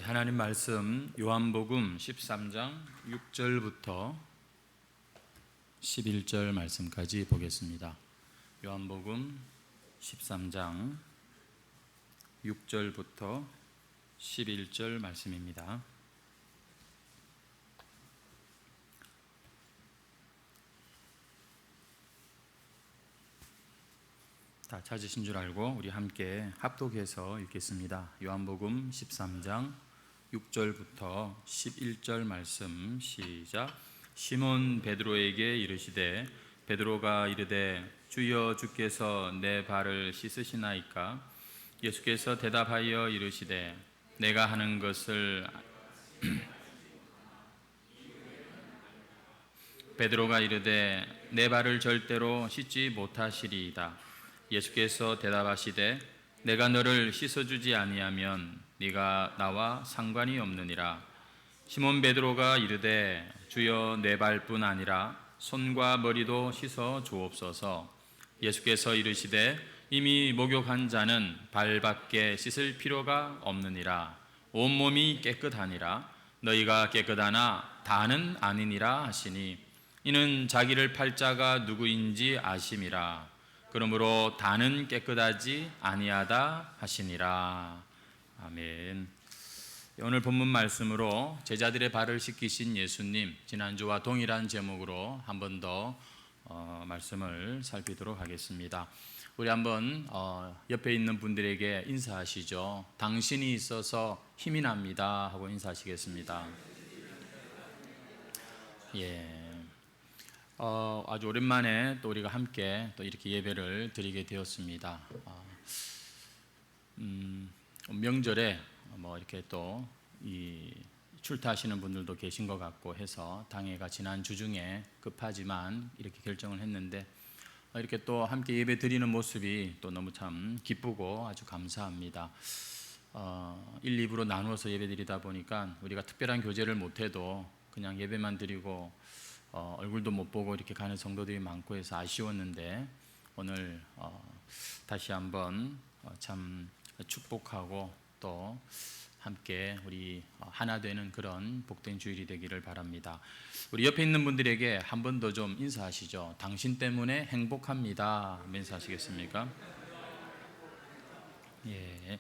하나님 말씀 요한복음 13장 6절부터 11절 말씀까지 보겠습니다. 요한복음 13장 6절부터 11절 말씀입니다. 다 찾으신 줄 알고 우리 함께 합독해서 읽겠습니다. 요한복음 13장 6절부터 11절 말씀 시작. 시몬 베드로에게 이르시되 베드로가 이르되 주여 주께서 내 발을 씻으시나이까? 예수께서 대답하여 이르시되 내가 하는 것을 베드로가 이르되 내 발을 절대로 씻지 못하시리이다. 예수께서 대답하시되 내가 너를 씻어주지 아니하면 네가 나와 상관이 없느니라. 시몬 베드로가 이르되 주여 내 발뿐 아니라 손과 머리도 씻어 주옵소서. 예수께서 이르시되 이미 목욕한 자는 발밖에 씻을 필요가 없느니라. 온몸이 깨끗하니라. 너희가 깨끗하나 다는 아니니라 하시니 이는 자기를 팔 자가 누구인지 아심이라. 그러므로 다는 깨끗하지 아니하다 하시니라. 아멘. 오늘 본문 말씀으로 제자들의 발을 씻기신 예수님, 지난주와 동일한 제목으로 한 번 더 말씀을 살피도록 하겠습니다. 우리 한번 옆에 있는 분들에게 인사하시죠. 당신이 있어서 힘이 납니다 하고 인사하시겠습니다. 예. 아주 오랜만에 또 우리가 함께 또 이렇게 예배를 드리게 되었습니다. 명절에 뭐 이렇게 또 이 출타하시는 분들도 계신 것 같고 해서 당회가 지난 주 중에 급하지만 이렇게 결정을 했는데 이렇게 또 함께 예배 드리는 모습이 또 너무 참 기쁘고 아주 감사합니다. 1, 2부로 나누어서 예배 드리다 보니까 우리가 특별한 교제를 못해도 그냥 예배만 드리고 얼굴도 못 보고 이렇게 가는 성도들이 많고 해서 아쉬웠는데 오늘 다시 한번 참 축복하고 또 함께 우리 하나 되는 그런 복된 주일이 되기를 바랍니다. 우리 옆에 있는 분들에게 한 번 더 좀 인사하시죠. 당신 때문에 행복합니다. 인사하시겠습니까? 예.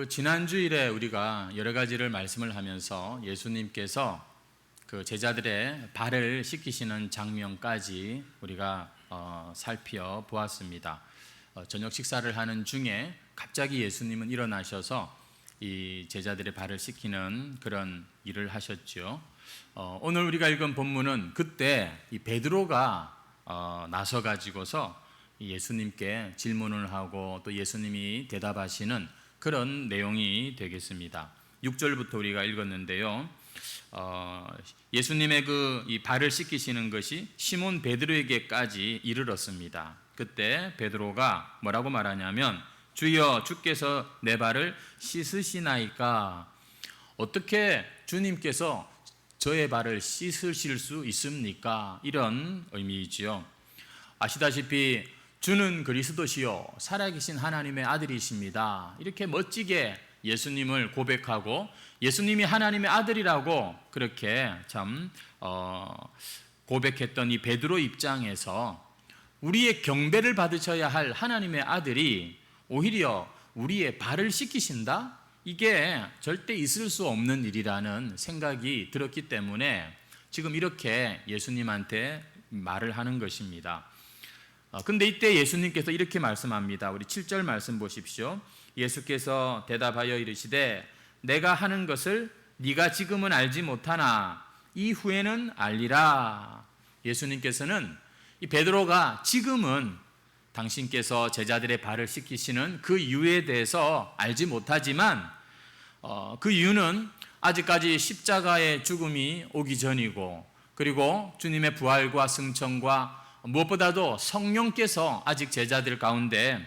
지난 주일에 우리가 여러 가지를 말씀을 하면서 예수님께서 그 제자들의 발을 씻기시는 장면까지 우리가 살펴보았습니다. 저녁 식사를 하는 중에 갑자기 예수님은 일어나셔서 이 제자들의 발을 씻기는 그런 일을 하셨죠. 오늘 우리가 읽은 본문은 그때 이 베드로가 나서 가지고서 예수님께 질문을 하고 또 예수님이 대답하시는 그런 내용이 되겠습니다. 6절부터 우리가 읽었는데요. 예수님의 이 발을 씻기시는 것이 시몬 베드로에게까지 이르렀습니다. 그때 베드로가 뭐라고 말하냐면 주여 주께서 내 발을 씻으시나이까? 어떻게 주님께서 저의 발을 씻으실 수 있습니까? 이런 의미이지요. 아시다시피 주는 그리스도시요 살아계신 하나님의 아들이십니다. 이렇게 멋지게 예수님을 고백하고 예수님이 하나님의 아들이라고 그렇게 참 고백했던 이 베드로 입장에서 우리의 경배를 받으셔야 할 하나님의 아들이 오히려 우리의 발을 씻기신다? 이게 절대 있을 수 없는 일이라는 생각이 들었기 때문에 지금 이렇게 예수님한테 말을 하는 것입니다. 근데 이때 예수님께서 이렇게 말씀합니다. 우리 7절 말씀 보십시오. 예수께서 대답하여 이르시되 내가 하는 것을 네가 지금은 알지 못하나 이후에는 알리라. 예수님께서는 이 베드로가 지금은 당신께서 제자들의 발을 씻기시는 그 이유에 대해서 알지 못하지만 그 이유는 아직까지 십자가의 죽음이 오기 전이고 그리고 주님의 부활과 승천과 무엇보다도 성령께서 아직 제자들 가운데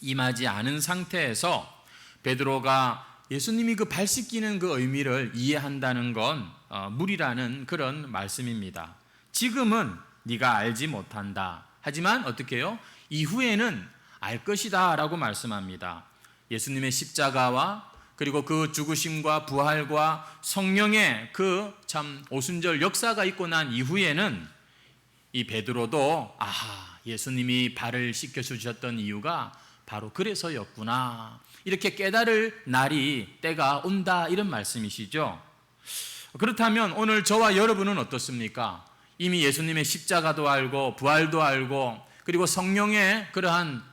임하지 않은 상태에서 베드로가 예수님이 그 발 씻기는 그 의미를 이해한다는 건 무리라는 그런 말씀입니다. 지금은 네가 알지 못한다. 하지만 어떻게 해요? 이후에는 알 것이다 라고 말씀합니다. 예수님의 십자가와 그리고 그 죽으심과 부활과 성령의 그 참 오순절 역사가 있고 난 이후에는 이 베드로도 예수님이 발을 씻겨 주셨던 이유가 바로 그래서였구나, 이렇게 깨달을 날이 때가 온다, 이런 말씀이시죠. 그렇다면 오늘 저와 여러분은 어떻습니까? 이미 예수님의 십자가도 알고 부활도 알고 그리고 성령의 그러한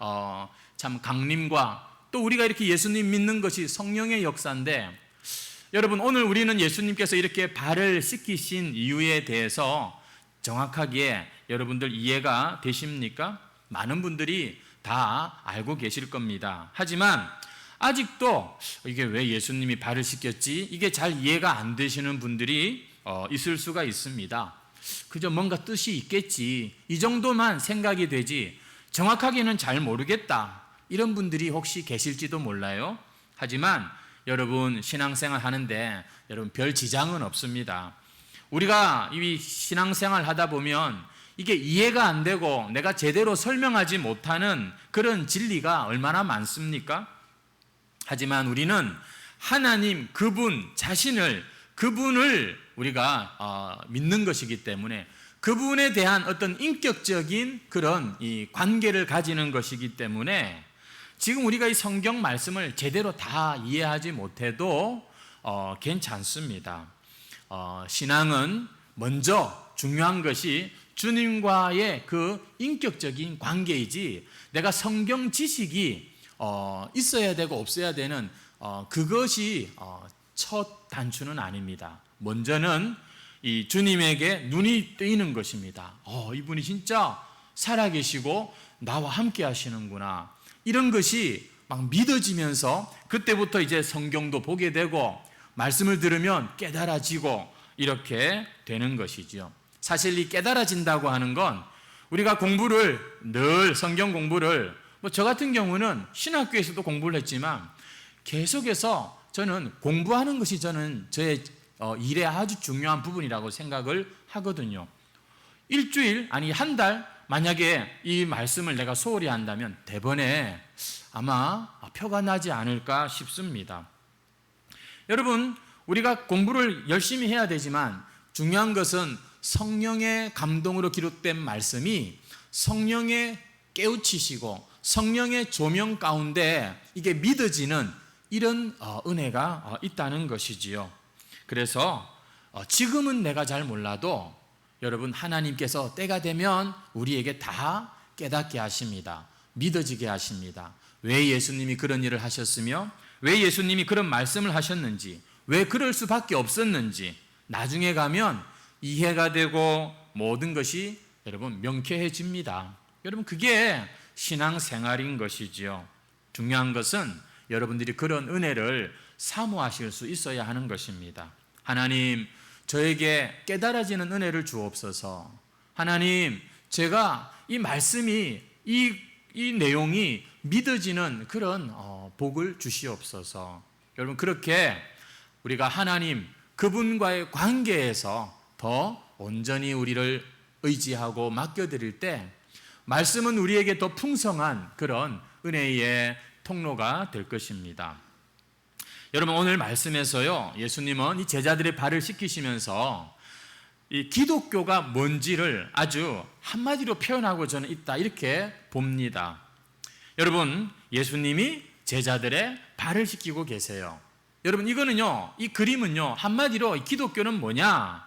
참 강림과 또 우리가 이렇게 예수님 믿는 것이 성령의 역사인데, 여러분 오늘 우리는 예수님께서 이렇게 발을 씻기신 이유에 대해서 정확하게 여러분들 이해가 되십니까? 많은 분들이 다 알고 계실 겁니다. 하지만 아직도 이게 왜 예수님이 발을 씻겼지? 이게 잘 이해가 안 되시는 분들이 있을 수가 있습니다. 그저 뭔가 뜻이 있겠지, 이 정도만 생각이 되지 정확하게는 잘 모르겠다, 이런 분들이 혹시 계실지도 몰라요. 하지만 여러분 신앙생활 하는데 여러분 별 지장은 없습니다. 우리가 이 신앙생활 하다 보면 이게 이해가 안 되고 내가 제대로 설명하지 못하는 그런 진리가 얼마나 많습니까? 하지만 우리는 하나님 그분 자신을, 그분을 우리가 믿는 것이기 때문에 그분에 대한 어떤 인격적인 그런 이 관계를 가지는 것이기 때문에 지금 우리가 이 성경 말씀을 제대로 다 이해하지 못해도 괜찮습니다. 신앙은 먼저 중요한 것이 주님과의 그 인격적인 관계이지, 내가 성경 지식이 있어야 되고 없어야 되는 그것이 첫 단추는 아닙니다. 먼저는 이 주님에게 눈이 뜨이는 것입니다. 이분이 진짜 살아계시고 나와 함께 하시는구나, 이런 것이 막 믿어지면서 그때부터 이제 성경도 보게 되고 말씀을 들으면 깨달아지고 이렇게 되는 것이죠. 사실 이 깨달아진다고 하는 건 우리가 공부를 늘 성경 공부를 저 같은 경우는 신학교에서도 공부를 했지만 계속해서 저는 공부하는 것이 저는 저의 일의 아주 중요한 부분이라고 생각을 하거든요. 일주일 아니 한 달 만약에 이 말씀을 내가 소홀히 한다면 대번에 아마 표가 나지 않을까 싶습니다. 여러분 우리가 공부를 열심히 해야 되지만 중요한 것은 성령의 감동으로 기록된 말씀이 성령의 깨우치시고 성령의 조명 가운데 이게 믿어지는 이런 은혜가 있다는 것이지요. 그래서 지금은 내가 잘 몰라도 여러분 하나님께서 때가 되면 우리에게 다 깨닫게 하십니다. 믿어지게 하십니다. 왜 예수님이 그런 일을 하셨으며 왜 예수님이 그런 말씀을 하셨는지, 왜 그럴 수밖에 없었는지 나중에 가면 이해가 되고 모든 것이 여러분 명쾌해집니다. 여러분 그게 신앙생활인 것이지요. 중요한 것은 여러분들이 그런 은혜를 사모하실 수 있어야 하는 것입니다. 하나님 저에게 깨달아지는 은혜를 주옵소서. 하나님 제가 이 말씀이 이 내용이 믿어지는 그런 복을 주시옵소서. 여러분 그렇게 우리가 하나님 그분과의 관계에서 더 온전히 우리를 의지하고 맡겨드릴 때 말씀은 우리에게 더 풍성한 그런 은혜의 통로가 될 것입니다. 여러분 오늘 말씀에서요 예수님은 이 제자들의 발을 씻기시면서 이 기독교가 뭔지를 아주 한마디로 표현하고 저는 있다 이렇게 봅니다. 여러분 예수님이 제자들의 발을 씻기고 계세요. 여러분 이거는요 이 그림은요 한마디로 기독교는 뭐냐,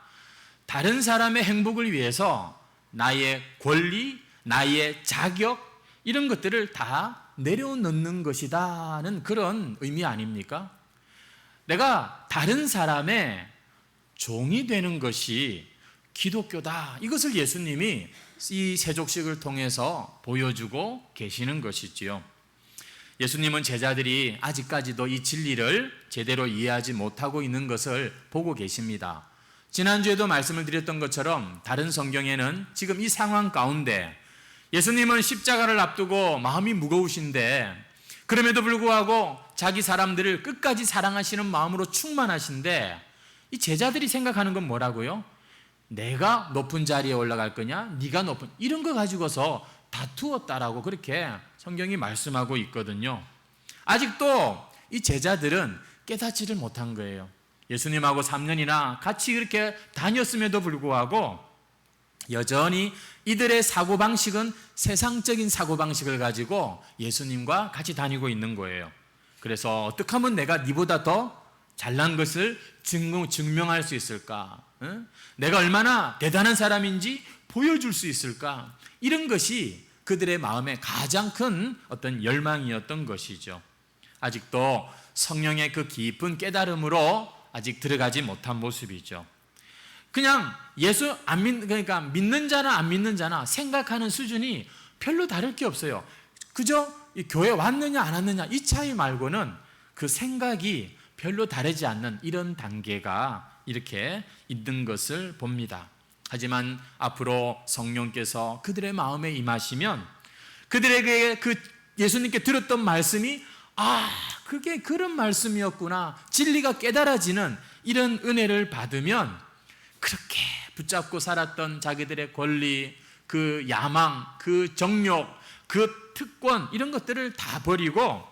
다른 사람의 행복을 위해서 나의 권리, 나의 자격 이런 것들을 다 내려놓는 것이다는 그런 의미 아닙니까? 내가 다른 사람의 종이 되는 것이 기독교다, 이것을 예수님이 이 세족식을 통해서 보여주고 계시는 것이지요. 예수님은 제자들이 아직까지도 이 진리를 제대로 이해하지 못하고 있는 것을 보고 계십니다. 지난주에도 말씀을 드렸던 것처럼 다른 성경에는 지금 이 상황 가운데 예수님은 십자가를 앞두고 마음이 무거우신데 그럼에도 불구하고 자기 사람들을 끝까지 사랑하시는 마음으로 충만하신데 이 제자들이 생각하는 건 뭐라고요? 내가 높은 자리에 올라갈 거냐? 네가 높은, 이런 거 가지고서 다투었다라고 그렇게 성경이 말씀하고 있거든요. 아직도 이 제자들은 깨닫지를 못한 거예요. 예수님하고 3년이나 같이 이렇게 다녔음에도 불구하고 여전히 이들의 사고방식은 세상적인 사고방식을 가지고 예수님과 같이 다니고 있는 거예요. 그래서 어떻게 하면 내가 니보다 더 잘난 것을 증명할 수 있을까? 내가 얼마나 대단한 사람인지 보여줄 수 있을까? 이런 것이 그들의 마음에 가장 큰 어떤 열망이었던 것이죠. 아직도 성령의 그 깊은 깨달음으로 아직 들어가지 못한 모습이죠. 그냥 예수 그러니까 믿는 자나 안 믿는 자나 생각하는 수준이 별로 다를 게 없어요. 그저 교회 왔느냐 안 왔느냐 이 차이 말고는 그 생각이 별로 다르지 않는 이런 단계가 이렇게 있는 것을 봅니다. 하지만 앞으로 성령께서 그들의 마음에 임하시면 그들에게 그 예수님께 들었던 말씀이 그게 그런 말씀이었구나, 진리가 깨달아지는 이런 은혜를 받으면 그렇게 붙잡고 살았던 자기들의 권리, 그 야망, 그 정욕, 그 특권 이런 것들을 다 버리고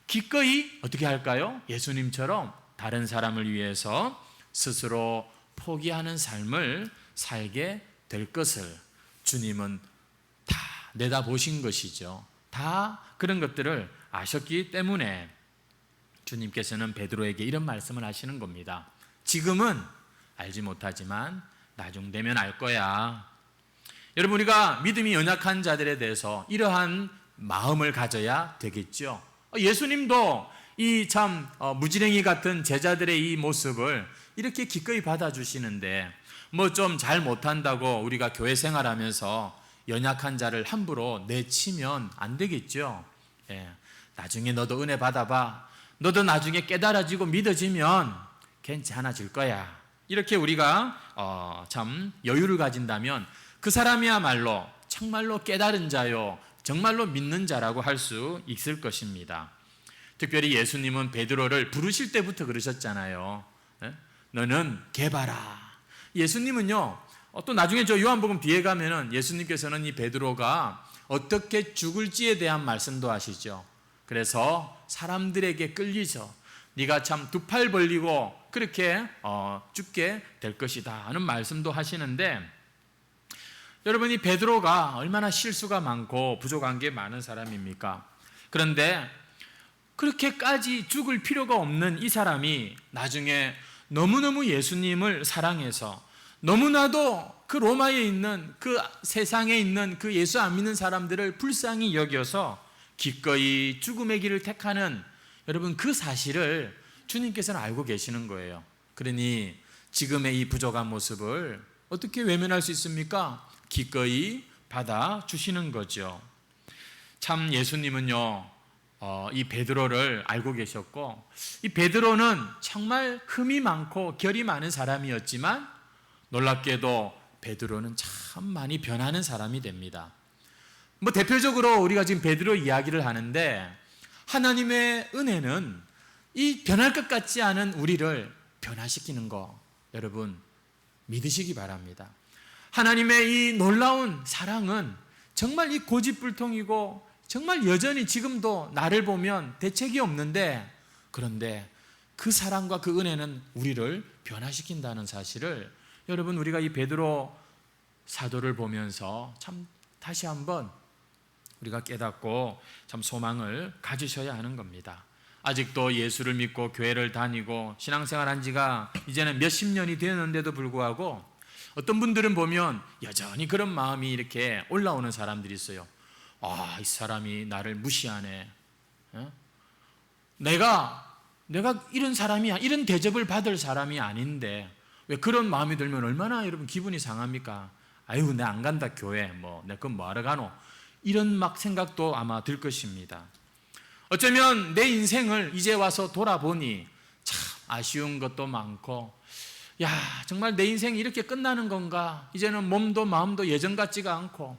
기꺼이 어떻게 할까요? 예수님처럼 다른 사람을 위해서 스스로 포기하는 삶을 살게 될 것을 주님은 다 내다보신 것이죠. 다 그런 것들을 아셨기 때문에 주님께서는 베드로에게 이런 말씀을 하시는 겁니다. 지금은 알지 못하지만 나중 되면 알 거야. 여러분, 우리가 믿음이 연약한 자들에 대해서 이러한 마음을 가져야 되겠죠. 예수님도 이 참 무지랭이 같은 제자들의 이 모습을 이렇게 기꺼이 받아주시는데 뭐 좀 잘 못한다고 우리가 교회 생활하면서 연약한 자를 함부로 내치면 안 되겠죠. 나중에 너도 은혜 받아봐. 너도 나중에 깨달아지고 믿어지면 괜찮아질 거야. 이렇게 우리가 참 여유를 가진다면 그 사람이야말로 정말로 깨달은 자요, 정말로 믿는 자라고 할 수 있을 것입니다. 특별히 예수님은 베드로를 부르실 때부터 그러셨잖아요. 너는 개봐라. 예수님은요, 또 나중에 저 요한복음 뒤에 가면은 예수님께서는 이 베드로가 어떻게 죽을지에 대한 말씀도 하시죠. 그래서 사람들에게 끌리죠. 네가 참 두 팔 벌리고 그렇게 죽게 될 것이다 하는 말씀도 하시는데, 여러분, 이 베드로가 얼마나 실수가 많고 부족한 게 많은 사람입니까? 그런데 그렇게까지 죽을 필요가 없는 이 사람이 나중에 너무너무 예수님을 사랑해서 너무나도 그 로마에 있는 그 세상에 있는 그 예수 안 믿는 사람들을 불쌍히 여겨서 기꺼이 죽음의 길을 택하는, 여러분, 그 사실을 주님께서는 알고 계시는 거예요. 그러니 지금의 이 부족한 모습을 어떻게 외면할 수 있습니까? 기꺼이 받아주시는 거죠. 참 예수님은요, 이 베드로를 알고 계셨고, 이 베드로는 정말 흠이 많고 결이 많은 사람이었지만 놀랍게도 베드로는 참 많이 변하는 사람이 됩니다. 뭐 대표적으로 우리가 지금 베드로 이야기를 하는데, 하나님의 은혜는 이 변할 것 같지 않은 우리를 변화시키는 거, 여러분 믿으시기 바랍니다. 하나님의 이 놀라운 사랑은 정말 이 고집불통이고 정말 여전히 지금도 나를 보면 대책이 없는데, 그런데 그 사랑과 그 은혜는 우리를 변화시킨다는 사실을 여러분, 우리가 이 베드로 사도를 보면서 참 다시 한번 우리가 깨닫고 참 소망을 가지셔야 하는 겁니다. 아직도 예수를 믿고 교회를 다니고 신앙생활한 지가 이제는 몇십 년이 되었는데도 불구하고 어떤 분들은 보면 여전히 그런 마음이 이렇게 올라오는 사람들이 있어요. 이 사람이 나를 무시하네. 내가 이런 사람이야, 이런 대접을 받을 사람이 아닌데 왜 그런 마음이 들면 얼마나 여러분 기분이 상합니까? 아유, 내 안 간다 교회, 내 그건 뭐하러 가노? 이런 막 생각도 아마 들 것입니다. 어쩌면 내 인생을 이제 와서 돌아보니 참 아쉬운 것도 많고, 정말 내 인생이 이렇게 끝나는 건가? 이제는 몸도 마음도 예전 같지가 않고,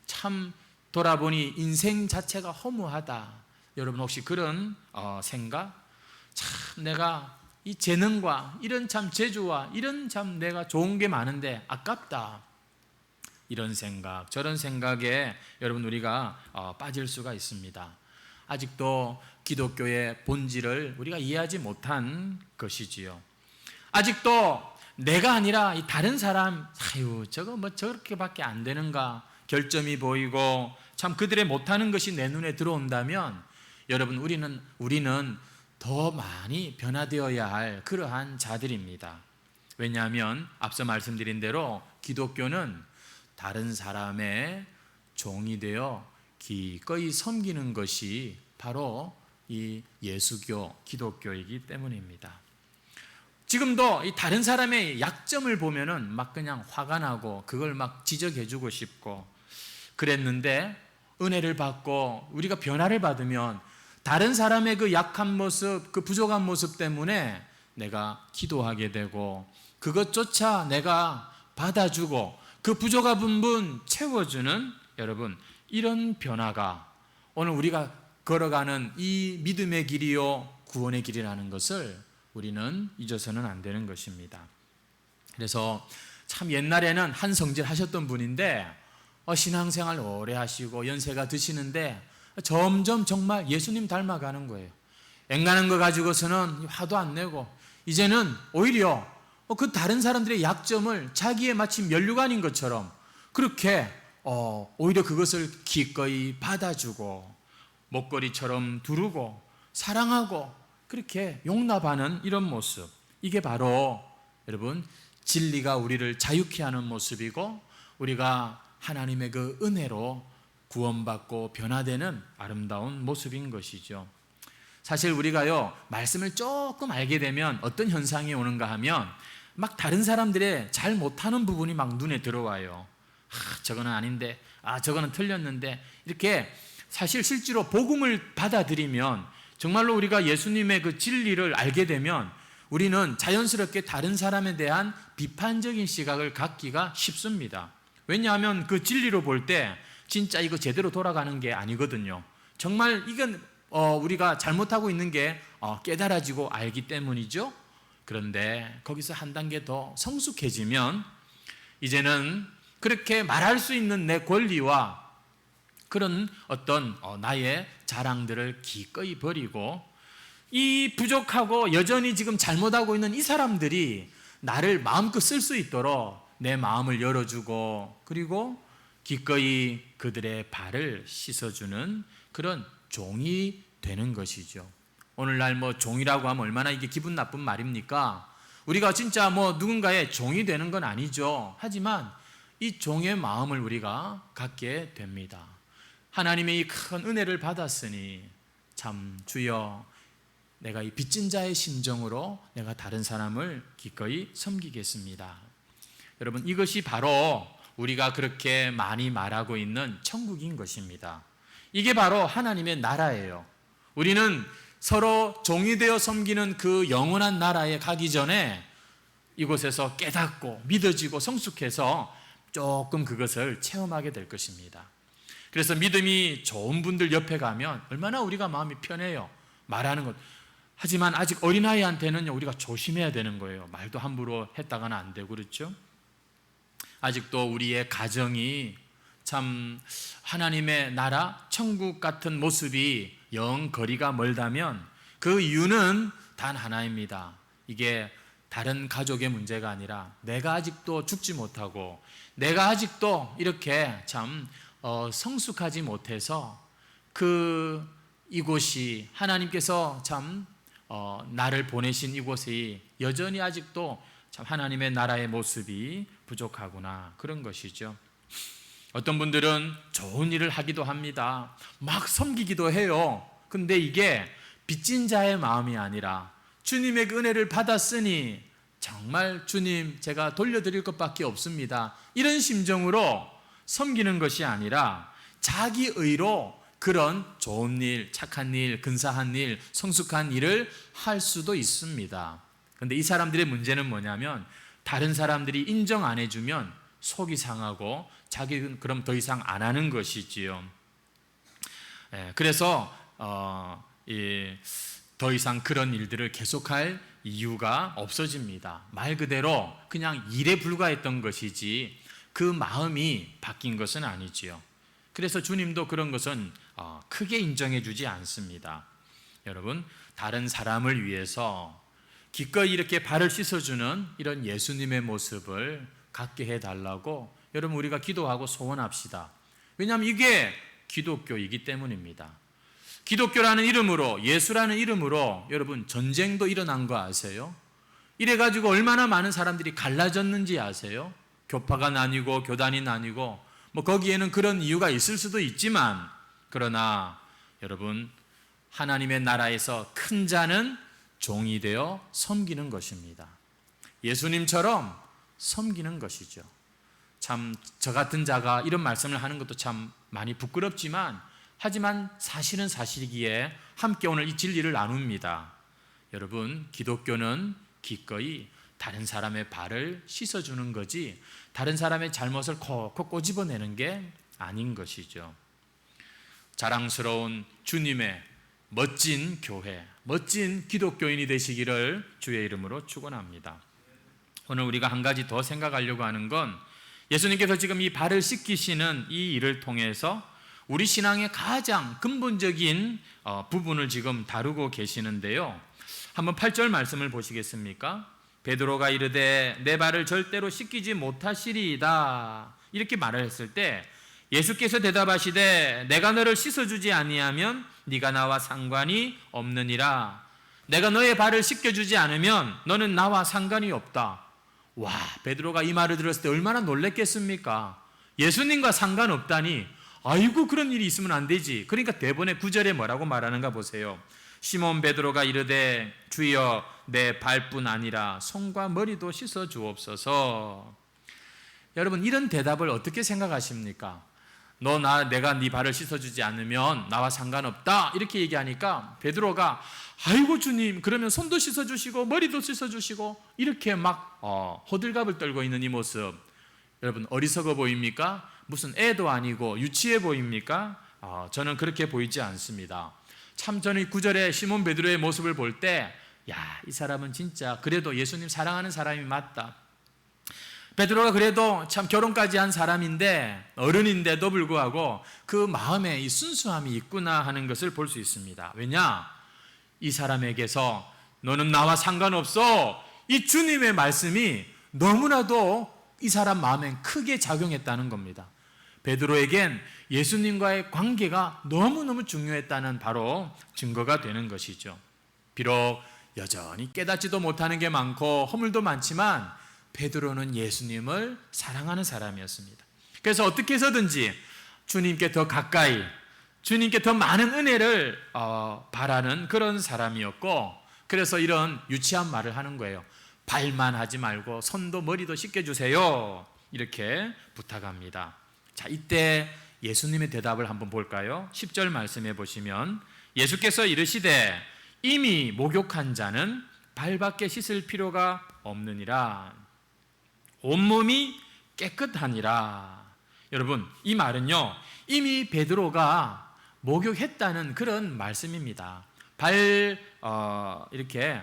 참 돌아보니 인생 자체가 허무하다. 여러분 혹시 그런 생각? 참 내가 이 재능과 이런 참 재주와 이런 참 내가 좋은 게 많은데 아깝다. 이런 생각, 저런 생각에 여러분 우리가 빠질 수가 있습니다. 아직도 기독교의 본질을 우리가 이해하지 못한 것이지요. 아직도 내가 아니라 이 다른 사람, 저거 뭐 저렇게밖에 안 되는가 결점이 보이고 참 그들의 못하는 것이 내 눈에 들어온다면 여러분, 우리는 더 많이 변화되어야 할 그러한 자들입니다. 왜냐하면 앞서 말씀드린 대로 기독교는 다른 사람의 종이 되어 기꺼이 섬기는 것이 바로 이 예수교, 기독교이기 때문입니다. 지금도 이 다른 사람의 약점을 보면은 막 그냥 화가 나고 그걸 막 지적해주고 싶고 그랬는데, 은혜를 받고 우리가 변화를 받으면 다른 사람의 그 약한 모습, 그 부족한 모습 때문에 내가 기도하게 되고 그것조차 내가 받아주고 그 부족한 부분 채워주는, 여러분, 이런 변화가 오늘 우리가 걸어가는 이 믿음의 길이요 구원의 길이라는 것을 우리는 잊어서는 안 되는 것입니다. 그래서 참 옛날에는 한성질 하셨던 분인데 신앙생활 오래 하시고 연세가 드시는데 점점 정말 예수님 닮아가는 거예요. 앵간한 거 가지고서는 화도 안 내고 이제는 오히려 그 다른 사람들의 약점을 자기의 마치 면류관인 것처럼 그렇게 오히려 그것을 기꺼이 받아주고 먹거리처럼 두르고 사랑하고 그렇게 용납하는 이런 모습, 이게 바로 여러분 진리가 우리를 자유케 하는 모습이고 우리가 하나님의 그 은혜로 구원받고 변화되는 아름다운 모습인 것이죠. 사실 우리가요 말씀을 조금 알게 되면 어떤 현상이 오는가 하면 막 다른 사람들의 잘 못하는 부분이 막 눈에 들어와요. 저거는 아닌데, 저거는 틀렸는데, 이렇게 사실 실제로 복음을 받아들이면 정말로 우리가 예수님의 그 진리를 알게 되면 우리는 자연스럽게 다른 사람에 대한 비판적인 시각을 갖기가 쉽습니다. 왜냐하면 그 진리로 볼 때 진짜 이거 제대로 돌아가는 게 아니거든요. 정말 이건 우리가 잘못하고 있는 게 깨달아지고 알기 때문이죠. 그런데 거기서 한 단계 더 성숙해지면 이제는 그렇게 말할 수 있는 내 권리와 그런 어떤 나의 자랑들을 기꺼이 버리고 이 부족하고 여전히 지금 잘못하고 있는 이 사람들이 나를 마음껏 쓸 수 있도록 내 마음을 열어주고 그리고 기꺼이 그들의 발을 씻어주는 그런 종이 되는 것이죠. 오늘날 뭐 종이라고 하면 얼마나 이게 기분 나쁜 말입니까? 우리가 진짜 뭐 누군가의 종이 되는 건 아니죠. 하지만 이 종의 마음을 우리가 갖게 됩니다. 하나님의 이 큰 은혜를 받았으니 참 주여 내가 이 빚진 자의 심정으로 내가 다른 사람을 기꺼이 섬기겠습니다. 여러분, 이것이 바로 우리가 그렇게 많이 말하고 있는 천국인 것입니다. 이게 바로 하나님의 나라예요. 우리는 서로 종이 되어 섬기는 그 영원한 나라에 가기 전에 이곳에서 깨닫고 믿어지고 성숙해서 조금 그것을 체험하게 될 것입니다. 그래서 믿음이 좋은 분들 옆에 가면 얼마나 우리가 마음이 편해요. 말하는 것. 하지만 아직 어린아이한테는 우리가 조심해야 되는 거예요. 말도 함부로 했다가는 안 되고, 그렇죠? 아직도 우리의 가정이 참 하나님의 나라, 천국 같은 모습이 영 거리가 멀다면 그 이유는 단 하나입니다. 이게 다른 가족의 문제가 아니라 내가 아직도 죽지 못하고 내가 아직도 이렇게 참 성숙하지 못해서 이곳이 하나님께서 참 나를 보내신 이곳이 여전히 아직도 참 하나님의 나라의 모습이 부족하구나, 그런 것이죠. 어떤 분들은 좋은 일을 하기도 합니다. 막 섬기기도 해요. 근데 이게 빚진 자의 마음이 아니라 주님의 은혜를 받았으니 정말 주님 제가 돌려드릴 것밖에 없습니다, 이런 심정으로 섬기는 것이 아니라 자기 의로 그런 좋은 일, 착한 일, 근사한 일, 성숙한 일을 할 수도 있습니다. 그런데 이 사람들의 문제는 뭐냐면 다른 사람들이 인정 안 해주면 속이 상하고 자기는 그럼 더 이상 안 하는 것이지요. 그래서 더 이상 그런 일들을 계속할 이유가 없어집니다. 말 그대로 그냥 일에 불과했던 것이지 그 마음이 바뀐 것은 아니지요. 그래서 주님도 그런 것은 크게 인정해 주지 않습니다. 여러분, 다른 사람을 위해서 기꺼이 이렇게 발을 씻어주는 이런 예수님의 모습을 갖게 해달라고 여러분 우리가 기도하고 소원합시다. 왜냐하면 이게 기독교이기 때문입니다. 기독교라는 이름으로, 예수라는 이름으로 여러분 전쟁도 일어난 거 아세요? 이래가지고 얼마나 많은 사람들이 갈라졌는지 아세요? 교파가 나뉘고 교단이 나뉘고 거기에는 그런 이유가 있을 수도 있지만, 그러나 여러분 하나님의 나라에서 큰 자는 종이 되어 섬기는 것입니다. 예수님처럼 섬기는 것이죠. 참 저 같은 자가 이런 말씀을 하는 것도 참 많이 부끄럽지만, 하지만 사실은 사실이기에 함께 오늘 이 진리를 나눕니다. 여러분, 기독교는 기꺼이 다른 사람의 발을 씻어주는 거지 다른 사람의 잘못을 콕콕 꼬집어내는 게 아닌 것이죠. 자랑스러운 주님의 멋진 교회, 멋진 기독교인이 되시기를 주의 이름으로 축원합니다. 오늘 우리가 한 가지 더 생각하려고 하는 건, 예수님께서 지금 이 발을 씻기시는 이 일을 통해서 우리 신앙의 가장 근본적인 부분을 지금 다루고 계시는데요. 한번 8절 말씀을 보시겠습니까? 베드로가 이르되 내 발을 절대로 씻기지 못하시리이다, 이렇게 말을 했을 때 예수께서 대답하시되 내가 너를 씻어주지 아니하면 네가 나와 상관이 없느니라. 내가 너의 발을 씻겨주지 않으면 너는 나와 상관이 없다. 와, 베드로가 이 말을 들었을 때 얼마나 놀랬겠습니까? 예수님과 상관없다니, 아이고 그런 일이 있으면 안 되지. 그러니까 대본의 9절에 뭐라고 말하는가 보세요. 시몬 베드로가 이르되 주여 내 발뿐 아니라 손과 머리도 씻어 주옵소서. 여러분, 이런 대답을 어떻게 생각하십니까? 내가 네 발을 씻어주지 않으면 나와 상관없다, 이렇게 얘기하니까 베드로가 아이고 주님, 그러면 손도 씻어주시고 머리도 씻어주시고, 이렇게 막 호들갑을 떨고 있는 이 모습, 여러분 어리석어 보입니까? 무슨 애도 아니고 유치해 보입니까? 저는 그렇게 보이지 않습니다. 참 저는 이 9절에 시몬 베드로의 모습을 볼 때, 이 사람은 진짜 그래도 예수님 사랑하는 사람이 맞다. 베드로가 그래도 참 결혼까지 한 사람인데, 어른인데도 불구하고 그 마음에 이 순수함이 있구나 하는 것을 볼 수 있습니다. 왜냐? 이 사람에게서 너는 나와 상관없어, 이 주님의 말씀이 너무나도 이 사람 마음엔 크게 작용했다는 겁니다. 베드로에겐 예수님과의 관계가 너무너무 중요했다는 바로 증거가 되는 것이죠. 비록 여전히 깨닫지도 못하는 게 많고 허물도 많지만 베드로는 예수님을 사랑하는 사람이었습니다. 그래서 어떻게 해서든지 주님께 더 가까이, 주님께 더 많은 은혜를 바라는 그런 사람이었고, 그래서 이런 유치한 말을 하는 거예요. 발만 하지 말고 손도 머리도 씻겨주세요, 이렇게 부탁합니다. 자, 이때 예수님의 대답을 한번 볼까요? 10절 말씀해 보시면 예수께서 이르시되 이미 목욕한 자는 발밖에 씻을 필요가 없느니라, 온몸이 깨끗하니라. 여러분, 이 말은요 이미 베드로가 목욕했다는 그런 말씀입니다. 이렇게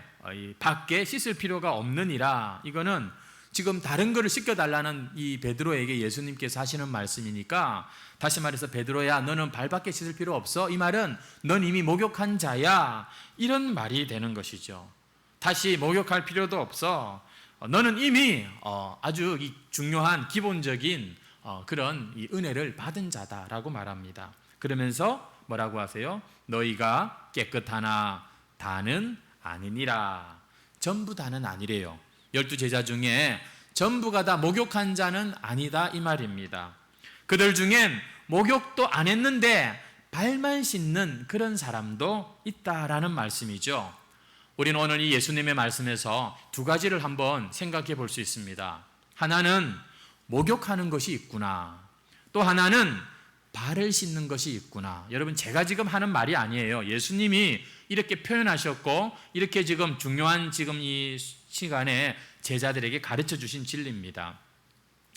밖에 씻을 필요가 없느니라, 이거는 지금 다른 거를 씻겨달라는 이 베드로에게 예수님께서 하시는 말씀이니까, 다시 말해서 베드로야 너는 발밖에 씻을 필요 없어, 이 말은 넌 이미 목욕한 자야, 이런 말이 되는 것이죠. 다시 목욕할 필요도 없어, 너는 이미 아주 중요한 기본적인 그런 이 은혜를 받은 자다라고 말합니다. 그러면서 뭐라고 하세요? 너희가 깨끗하나 다는 아니니라. 전부 다는 아니래요. 12제자 중에 전부가 다 목욕한 자는 아니다, 이 말입니다. 그들 중엔 목욕도 안 했는데 발만 씻는 그런 사람도 있다라는 말씀이죠. 우리는 오늘 이 예수님의 말씀에서 두 가지를 한번 생각해 볼 수 있습니다. 하나는 목욕하는 것이 있구나, 또 하나는 발을 씻는 것이 있구나. 여러분, 제가 지금 하는 말이 아니에요. 예수님이 이렇게 표현하셨고 이렇게 지금 중요한 지금 이 시간에 제자들에게 가르쳐 주신 진리입니다.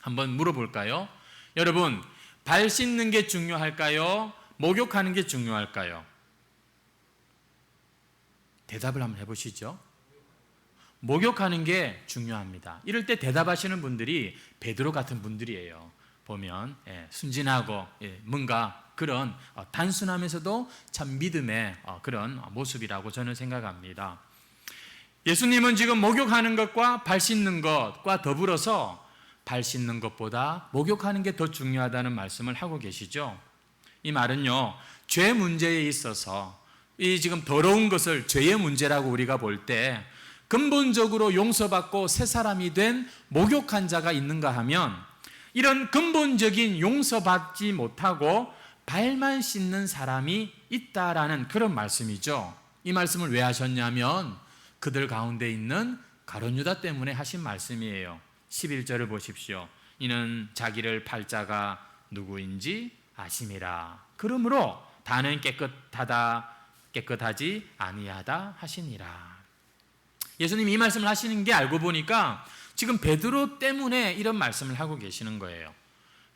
한번 물어볼까요? 여러분, 발 씻는 게 중요할까요? 목욕하는 게 중요할까요? 대답을 한번 해보시죠. 목욕하는 게 중요합니다. 이럴 때 대답하시는 분들이 베드로 같은 분들이에요. 보면 순진하고 뭔가 그런 단순하면서도 참 믿음의 그런 모습이라고 저는 생각합니다. 예수님은 지금 목욕하는 것과 발 씻는 것과 더불어서 발 씻는 것보다 목욕하는 게 더 중요하다는 말씀을 하고 계시죠. 이 말은요, 죄 문제에 있어서 이 지금 더러운 것을 죄의 문제라고 우리가 볼 때 근본적으로 용서받고 새 사람이 된 목욕한 자가 있는가 하면 이런 근본적인 용서받지 못하고 발만 씻는 사람이 있다라는 그런 말씀이죠. 이 말씀을 왜 하셨냐면 그들 가운데 있는 가룟 유다 때문에 하신 말씀이에요. 11절을 보십시오. 이는 자기를 팔 자가 누구인지 아심이라. 그러므로 다는 깨끗하지 아니하다 하시니라. 예수님이 이 말씀을 하시는 게 알고 보니까 지금 베드로 때문에 이런 말씀을 하고 계시는 거예요.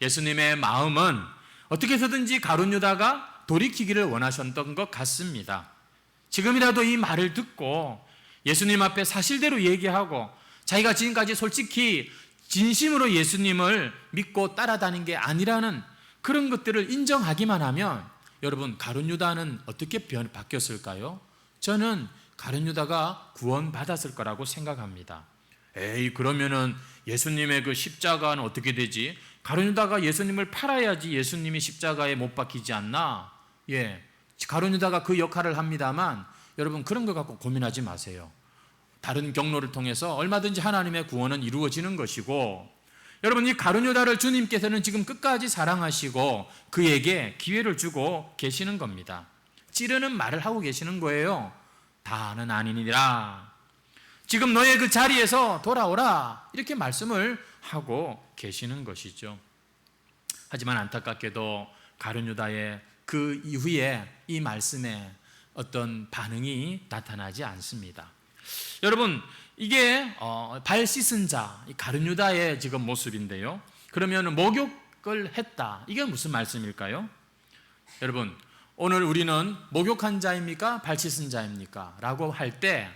예수님의 마음은 어떻게 해서든지 가룟 유다가 돌이키기를 원하셨던 것 같습니다. 지금이라도 이 말을 듣고 예수님 앞에 사실대로 얘기하고 자기가 지금까지 솔직히 진심으로 예수님을 믿고 따라다닌 게 아니라는 그런 것들을 인정하기만 하면 여러분 가룟 유다는 어떻게 바뀌었을까요? 저는 가룟 유다가 구원받았을 거라고 생각합니다. 에이, 그러면은 예수님의 그 십자가는 어떻게 되지? 가룟 유다가 예수님을 팔아야지 예수님이 십자가에 못 박히지 않나? 가룟 유다가 그 역할을 합니다만 여러분 그런 거 갖고 고민하지 마세요. 다른 경로를 통해서 얼마든지 하나님의 구원은 이루어지는 것이고, 여러분 이 가룟 유다를 주님께서는 지금 끝까지 사랑하시고 그에게 기회를 주고 계시는 겁니다. 찌르는 말을 하고 계시는 거예요. 다는 아니니라. 지금 너의 그 자리에서 돌아오라. 이렇게 말씀을 하고 계시는 것이죠. 하지만 안타깝게도 가룟 유다의 그 이후에 이 말씀에 어떤 반응이 나타나지 않습니다. 여러분 이게 발 씻은 자 가룟 유다의 지금 모습인데요. 그러면 목욕을 했다. 이게 무슨 말씀일까요? 여러분 오늘 우리는 목욕한 자입니까? 발 씻은 자입니까? 라고 할 때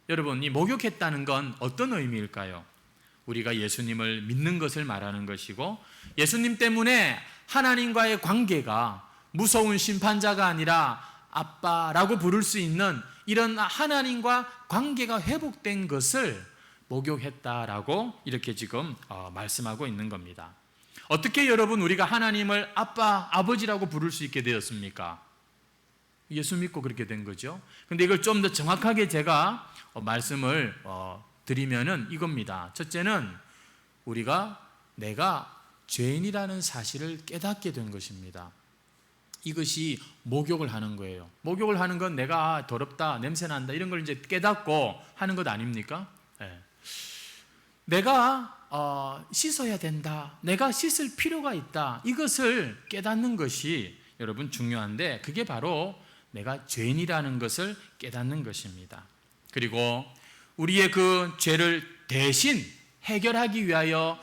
여러분 이 목욕했다는 건 어떤 의미일까요? 우리가 예수님을 믿는 것을 말하는 것이고 예수님 때문에 하나님과의 관계가 무서운 심판자가 아니라 아빠라고 부를 수 있는 이런 하나님과 관계가 회복된 것을 목욕했다라고 이렇게 지금 말씀하고 있는 겁니다. 어떻게 여러분 우리가 하나님을 아빠, 아버지라고 부를 수 있게 되었습니까? 예수 믿고 그렇게 된 거죠. 근데 이걸 좀 더 정확하게 제가 말씀을 드리면은 이겁니다. 첫째는 우리가 내가 죄인이라는 사실을 깨닫게 된 것입니다. 이것이 목욕을 하는 거예요. 목욕을 하는 건 내가 더럽다, 냄새난다 이런 걸 이제 깨닫고 하는 것 아닙니까? 내가 씻어야 된다, 내가 씻을 필요가 있다, 이것을 깨닫는 것이 여러분 중요한데 그게 바로 내가 죄인이라는 것을 깨닫는 것입니다. 그리고 우리의 그 죄를 대신 해결하기 위하여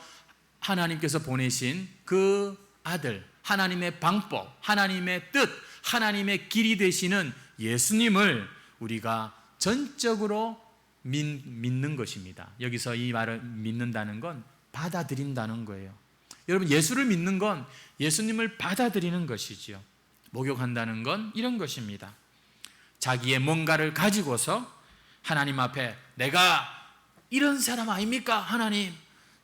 하나님께서 보내신 그 아들, 하나님의 방법, 하나님의 뜻, 하나님의 길이 되시는 예수님을 우리가 전적으로 믿는 것입니다. 여기서 이 말을 믿는다는 건 받아들인다는 거예요. 여러분 예수를 믿는 건 예수님을 받아들이는 것이지요. 목욕한다는 건 이런 것입니다. 자기의 뭔가를 가지고서 하나님 앞에 내가 이런 사람 아닙니까? 하나님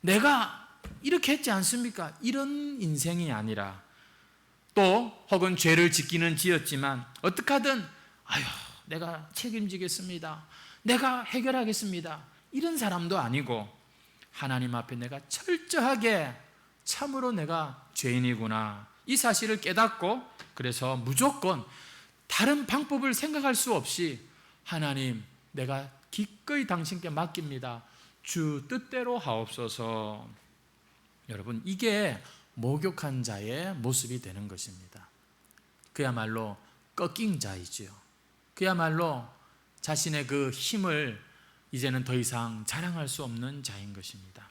내가 이렇게 했지 않습니까? 이런 인생이 아니라 또 혹은 죄를 지었지만 어떻게 하든 내가 책임지겠습니다, 내가 해결하겠습니다, 이런 사람도 아니고 하나님 앞에 내가 철저하게 참으로 내가 죄인이구나 이 사실을 깨닫고 그래서 무조건 다른 방법을 생각할 수 없이 하나님 내가 기꺼이 당신께 맡깁니다, 주 뜻대로 하옵소서. 여러분 이게 목욕한 자의 모습이 되는 것입니다. 그야말로 꺾인 자이지요. 그야말로 자신의 그 힘을 이제는 더 이상 자랑할 수 없는 자인 것입니다.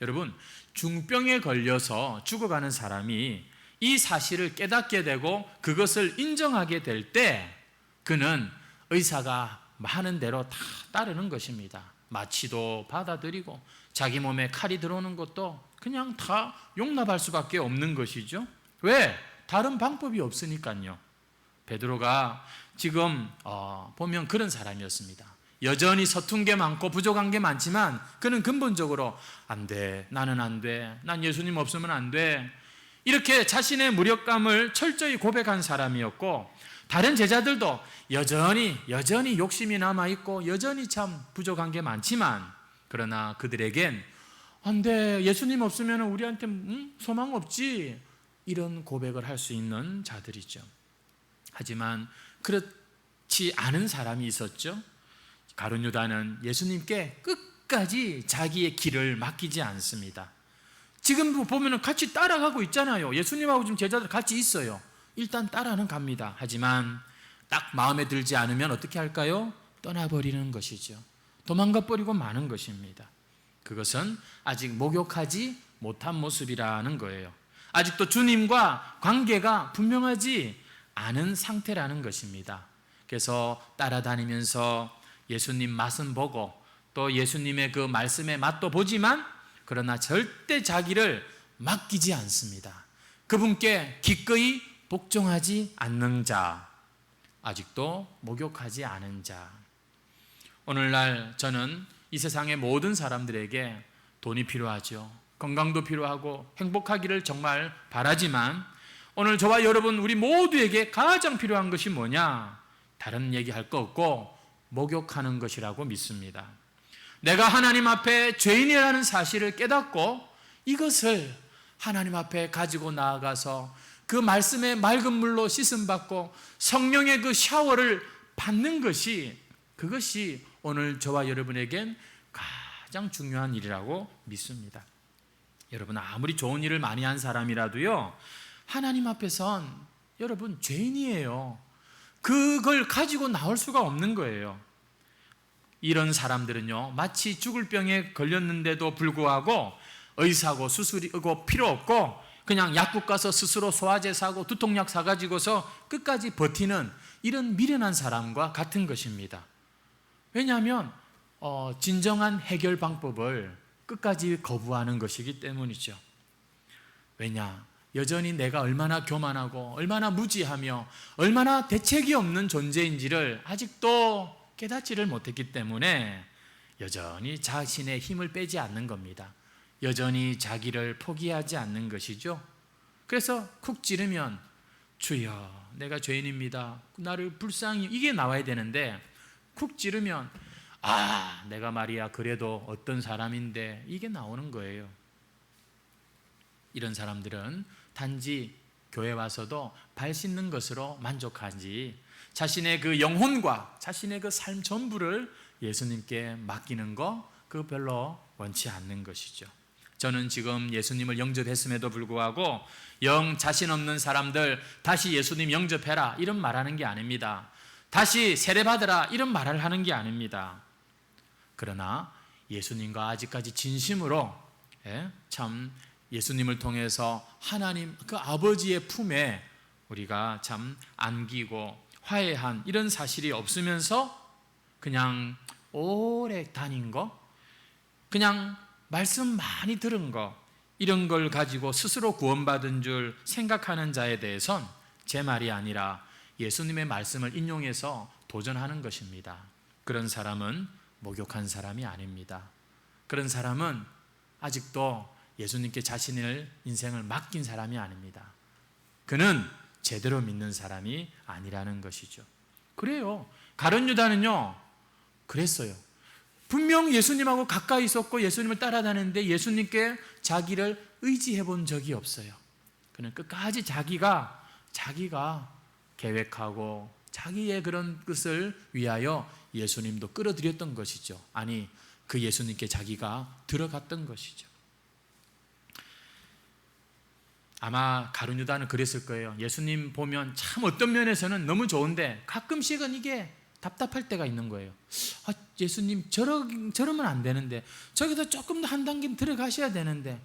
여러분 중병에 걸려서 죽어가는 사람이 이 사실을 깨닫게 되고 그것을 인정하게 될 때 그는 의사가 하는 대로 다 따르는 것입니다. 마취도 받아들이고 자기 몸에 칼이 들어오는 것도 그냥 다 용납할 수밖에 없는 것이죠. 왜? 다른 방법이 없으니까요. 베드로가 지금 보면 그런 사람이었습니다. 여전히 서툰 게 많고 부족한 게 많지만 그는 근본적으로 안 돼, 나는 안 돼, 난 예수님 없으면 안 돼, 이렇게 자신의 무력감을 철저히 고백한 사람이었고, 다른 제자들도 여전히 욕심이 남아있고 여전히 참 부족한 게 많지만, 그러나 그들에겐 안 돼, 예수님 없으면 우리한테 소망 없지, 이런 고백을 할 수 있는 자들이죠. 하지만 그렇지 않은 사람이 있었죠. 가룟 유다는 예수님께 끝까지 자기의 길을 맡기지 않습니다. 지금 보면 같이 따라가고 있잖아요. 예수님하고 지금 제자들 같이 있어요. 일단 따라는 갑니다. 하지만 딱 마음에 들지 않으면 어떻게 할까요? 떠나버리는 것이죠. 도망가 버리고 마는 것입니다. 그것은 아직 목욕하지 못한 모습이라는 거예요. 아직도 주님과 관계가 분명하지 않은 상태라는 것입니다. 그래서 따라다니면서 예수님 맛은 보고 또 예수님의 그 말씀의 맛도 보지만, 그러나 절대 자기를 맡기지 않습니다. 그분께 기꺼이 복종하지 않는 자, 아직도 목욕하지 않은 자. 오늘날 저는 이 세상의 모든 사람들에게 돈이 필요하죠. 건강도 필요하고 행복하기를 정말 바라지만, 오늘 저와 여러분 우리 모두에게 가장 필요한 것이 뭐냐? 다른 얘기할 거 없고 목욕하는 것이라고 믿습니다. 내가 하나님 앞에 죄인이라는 사실을 깨닫고 이것을 하나님 앞에 가지고 나아가서 그 말씀의 맑은 물로 씻음 받고 성령의 그 샤워를 받는 것이, 그것이 오늘 저와 여러분에겐 가장 중요한 일이라고 믿습니다. 여러분, 아무리 좋은 일을 많이 한 사람이라도요, 하나님 앞에선 여러분 죄인이에요. 그걸 가지고 나올 수가 없는 거예요. 이런 사람들은요, 마치 죽을 병에 걸렸는데도 불구하고 의사고 수술이고 필요 없고 그냥 약국 가서 스스로 소화제 사고 두통약 사가지고서 끝까지 버티는 이런 미련한 사람과 같은 것입니다. 왜냐하면 진정한 해결 방법을 끝까지 거부하는 것이기 때문이죠. 왜냐? 여전히 내가 얼마나 교만하고 얼마나 무지하며 얼마나 대책이 없는 존재인지를 아직도 깨닫지를 못했기 때문에 여전히 자신의 힘을 빼지 않는 겁니다. 여전히 자기를 포기하지 않는 것이죠. 그래서 쿡 찌르면 주여 내가 죄인입니다, 나를 불쌍히, 이게 나와야 되는데 쿡 찌르면 내가 말이야 그래도 어떤 사람인데, 이게 나오는 거예요. 이런 사람들은 단지 교회 와서도 발 씻는 것으로 만족하지 자신의 그 영혼과 자신의 그 삶 전부를 예수님께 맡기는 거, 그거 별로 원치 않는 것이죠. 저는 지금 예수님을 영접했음에도 불구하고 영 자신 없는 사람들 다시 예수님 영접해라 이런 말하는 게 아닙니다. 다시 세례받으라 이런 말을 하는 게 아닙니다. 그러나 예수님과 아직까지 진심으로 참 예수님을 통해서 하나님 그 아버지의 품에 우리가 참 안기고 화해한 이런 사실이 없으면서 그냥 오래 다닌 거, 그냥 말씀 많이 들은 거, 이런 걸 가지고 스스로 구원받은 줄 생각하는 자에 대해선 제 말이 아니라 예수님의 말씀을 인용해서 도전하는 것입니다. 그런 사람은 목욕한 사람이 아닙니다. 그런 사람은 아직도 예수님께 자신의 인생을 맡긴 사람이 아닙니다. 그는 제대로 믿는 사람이 아니라는 것이죠. 그래요. 가룟 유다는요 그랬어요. 분명 예수님하고 가까이 있었고 예수님을 따라다녔는데 예수님께 자기를 의지해 본 적이 없어요. 그는 끝까지 자기가 계획하고 자기의 그런 것을 위하여 예수님도 끌어들였던 것이죠. 아니, 그 예수님께 자기가 들어갔던 것이죠. 아마 가룟 유다는 그랬을 거예요. 예수님 보면 참 어떤 면에서는 너무 좋은데 가끔씩은 이게 답답할 때가 있는 거예요. 예수님 저러면 안 되는데, 저기서 조금 더 한 단계 들어가셔야 되는데.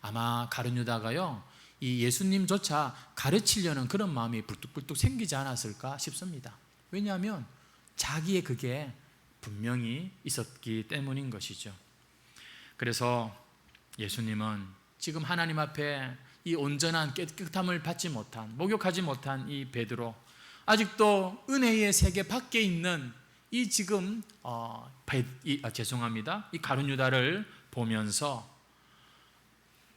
아마 가룟 유다가요 이 예수님조차 가르치려는 그런 마음이 불뚝불뚝 생기지 않았을까 싶습니다. 왜냐하면 자기의 그게 분명히 있었기 때문인 것이죠. 그래서 예수님은 지금 하나님 앞에 이 온전한 깨끗함을 받지 못한, 목욕하지 못한 이 베드로, 아직도 은혜의 세계 밖에 있는 이 지금 이 가룟 유다를 보면서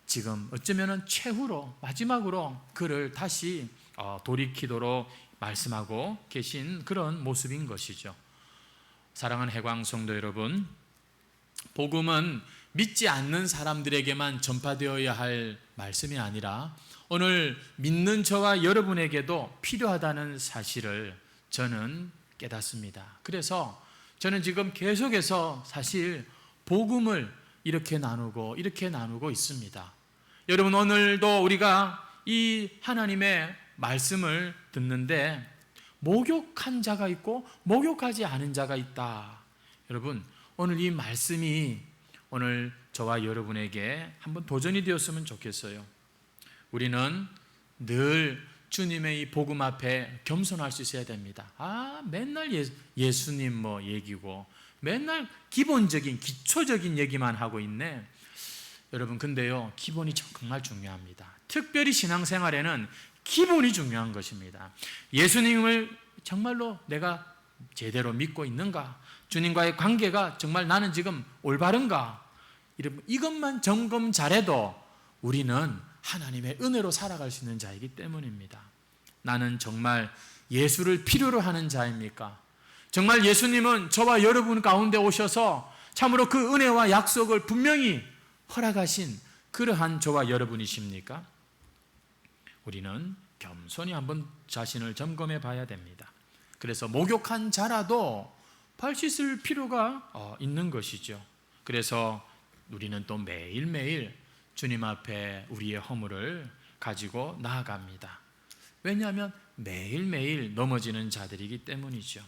지금 어쩌면은 최후로 마지막으로 그를 다시 돌이키도록 말씀하고 계신 그런 모습인 것이죠. 사랑하는 해광 성도 여러분, 복음은 믿지 않는 사람들에게만 전파되어야 할 말씀이 아니라 오늘 믿는 저와 여러분에게도 필요하다는 사실을 저는 깨닫습니다. 그래서 저는 지금 계속해서 사실 복음을 이렇게 나누고 있습니다. 여러분, 오늘도 우리가 이 하나님의 말씀을 듣는데 목욕한 자가 있고 목욕하지 않은 자가 있다. 여러분, 오늘 이 말씀이 오늘 저와 여러분에게 한번 도전이 되었으면 좋겠어요. 우리는 늘 주님의 이 복음 앞에 겸손할 수 있어야 됩니다. 맨날 예수님 얘기고 맨날 기본적인 기초적인 얘기만 하고 있네. 여러분, 근데요, 기본이 정말 중요합니다. 특별히 신앙생활에는 기본이 중요한 것입니다. 예수님을 정말로 내가 제대로 믿고 있는가? 주님과의 관계가 정말 나는 지금 올바른가? 이것만 점검 잘해도 우리는 하나님의 은혜로 살아갈 수 있는 자이기 때문입니다. 나는 정말 예수를 필요로 하는 자입니까? 정말 예수님은 저와 여러분 가운데 오셔서 참으로 그 은혜와 약속을 분명히 허락하신 그러한 저와 여러분이십니까? 우리는 겸손히 한번 자신을 점검해 봐야 됩니다. 그래서 목욕한 자라도 발 씻을 필요가 있는 것이죠. 그래서 우리는 또 매일매일 주님 앞에 우리의 허물을 가지고 나아갑니다. 왜냐하면 매일매일 넘어지는 자들이기 때문이죠.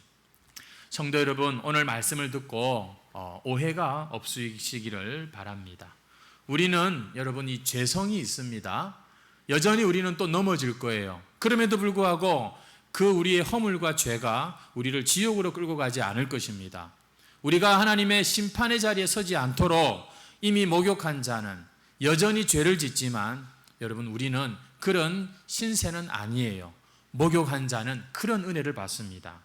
성도 여러분, 오늘 말씀을 듣고 오해가 없으시기를 바랍니다. 우리는 여러분 이 죄성이 있습니다. 여전히 우리는 또 넘어질 거예요. 그럼에도 불구하고 그 우리의 허물과 죄가 우리를 지옥으로 끌고 가지 않을 것입니다. 우리가 하나님의 심판의 자리에 서지 않도록 이미 목욕한 자는 여전히 죄를 짓지만 여러분, 우리는 그런 신세는 아니에요. 목욕한 자는 그런 은혜를 받습니다.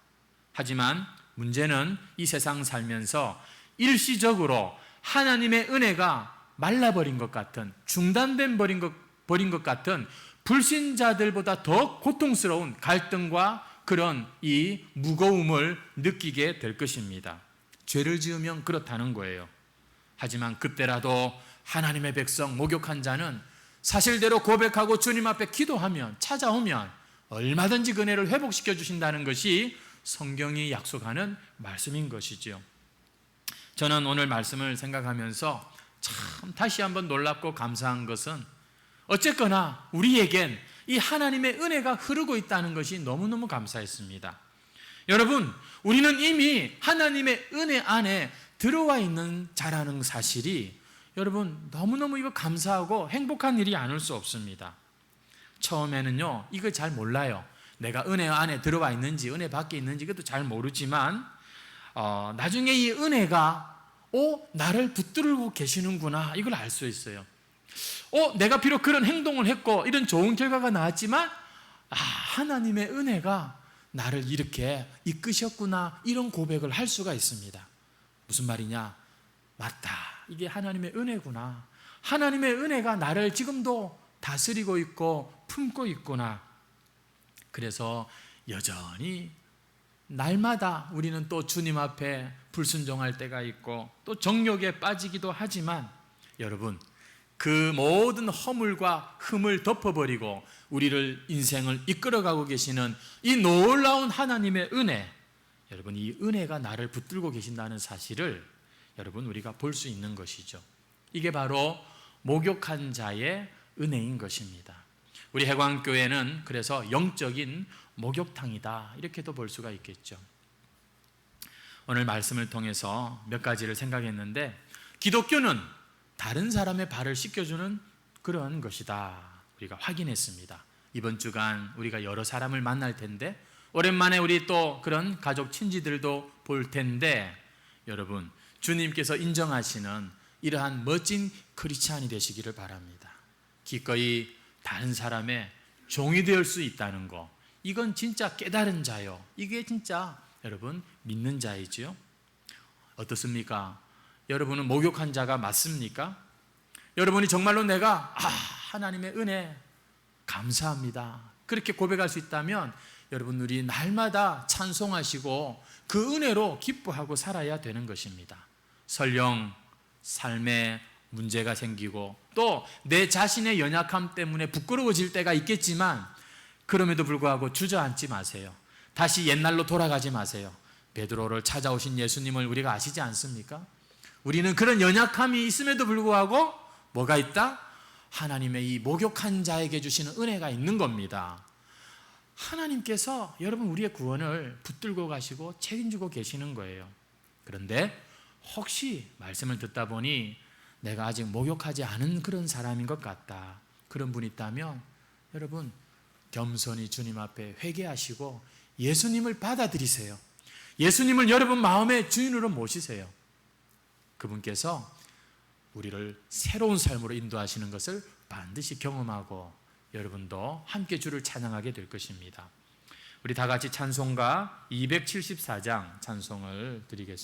하지만 문제는 이 세상 살면서 일시적으로 하나님의 은혜가 말라버린 것 같은, 중단된 버린 것 같은 불신자들보다 더 고통스러운 갈등과 그런 이 무거움을 느끼게 될 것입니다. 죄를 지으면 그렇다는 거예요. 하지만 그때라도 하나님의 백성, 목욕한 자는 사실대로 고백하고 주님 앞에 기도하면, 찾아오면 얼마든지 그 은혜를 회복시켜 주신다는 것이 성경이 약속하는 말씀인 것이지요. 저는 오늘 말씀을 생각하면서 참 다시 한번 놀랍고 감사한 것은 어쨌거나 우리에겐 이 하나님의 은혜가 흐르고 있다는 것이 너무너무 감사했습니다. 여러분, 우리는 이미 하나님의 은혜 안에 들어와 있는 자라는 사실이 여러분 너무너무 이거 감사하고 행복한 일이 아닐 수 없습니다. 처음에는요, 이걸 잘 몰라요. 내가 은혜 안에 들어와 있는지 은혜 밖에 있는지 그것도 잘 모르지만 나중에 이 은혜가 나를 붙들고 계시는구나, 이걸 알 수 있어요. 내가 비록 그런 행동을 했고 이런 좋은 결과가 나왔지만 하나님의 은혜가 나를 이렇게 이끄셨구나, 이런 고백을 할 수가 있습니다. 무슨 말이냐? 맞다, 이게 하나님의 은혜구나. 하나님의 은혜가 나를 지금도 다스리고 있고 품고 있구나. 그래서 여전히 날마다 우리는 또 주님 앞에 불순종할 때가 있고 또 정욕에 빠지기도 하지만 여러분, 그 모든 허물과 흠을 덮어버리고 우리를 인생을 이끌어가고 계시는 이 놀라운 하나님의 은혜, 여러분 이 은혜가 나를 붙들고 계신다는 사실을 여러분 우리가 볼 수 있는 것이죠. 이게 바로 목욕한 자의 은혜인 것입니다. 우리 해광교회는 그래서 영적인 목욕탕이다, 이렇게도 볼 수가 있겠죠. 오늘 말씀을 통해서 몇 가지를 생각했는데, 기독교는 다른 사람의 발을 씻겨주는 그런 것이다, 우리가 확인했습니다. 이번 주간 우리가 여러 사람을 만날 텐데 오랜만에 우리 또 그런 가족 친지들도 볼 텐데 여러분 주님께서 인정하시는 이러한 멋진 크리스찬이 되시기를 바랍니다. 기꺼이 다른 사람의 종이 될 수 있다는 거, 이건 진짜 깨달은 자요. 이게 진짜 여러분 믿는 자이지요. 어떻습니까? 여러분은 목욕한 자가 맞습니까? 여러분이 정말로 내가 하나님의 은혜 감사합니다 그렇게 고백할 수 있다면 여러분 우리 날마다 찬송하시고 그 은혜로 기뻐하고 살아야 되는 것입니다. 설령 삶에 문제가 생기고 또 내 자신의 연약함 때문에 부끄러워질 때가 있겠지만 그럼에도 불구하고 주저앉지 마세요. 다시 옛날로 돌아가지 마세요. 베드로를 찾아오신 예수님을 우리가 아시지 않습니까? 우리는 그런 연약함이 있음에도 불구하고 뭐가 있다? 하나님의 이 목욕한 자에게 주시는 은혜가 있는 겁니다. 하나님께서 여러분 우리의 구원을 붙들고 가시고 책임지고 계시는 거예요. 그런데 혹시 말씀을 듣다 보니 내가 아직 목욕하지 않은 그런 사람인 것 같다, 그런 분이 있다면 여러분 겸손히 주님 앞에 회개하시고 예수님을 받아들이세요. 예수님을 여러분 마음의 주인으로 모시세요. 그분께서 우리를 새로운 삶으로 인도하시는 것을 반드시 경험하고 여러분도 함께 주를 찬양하게 될 것입니다. 우리 다 같이 찬송가 274장 찬송을 드리겠습니다.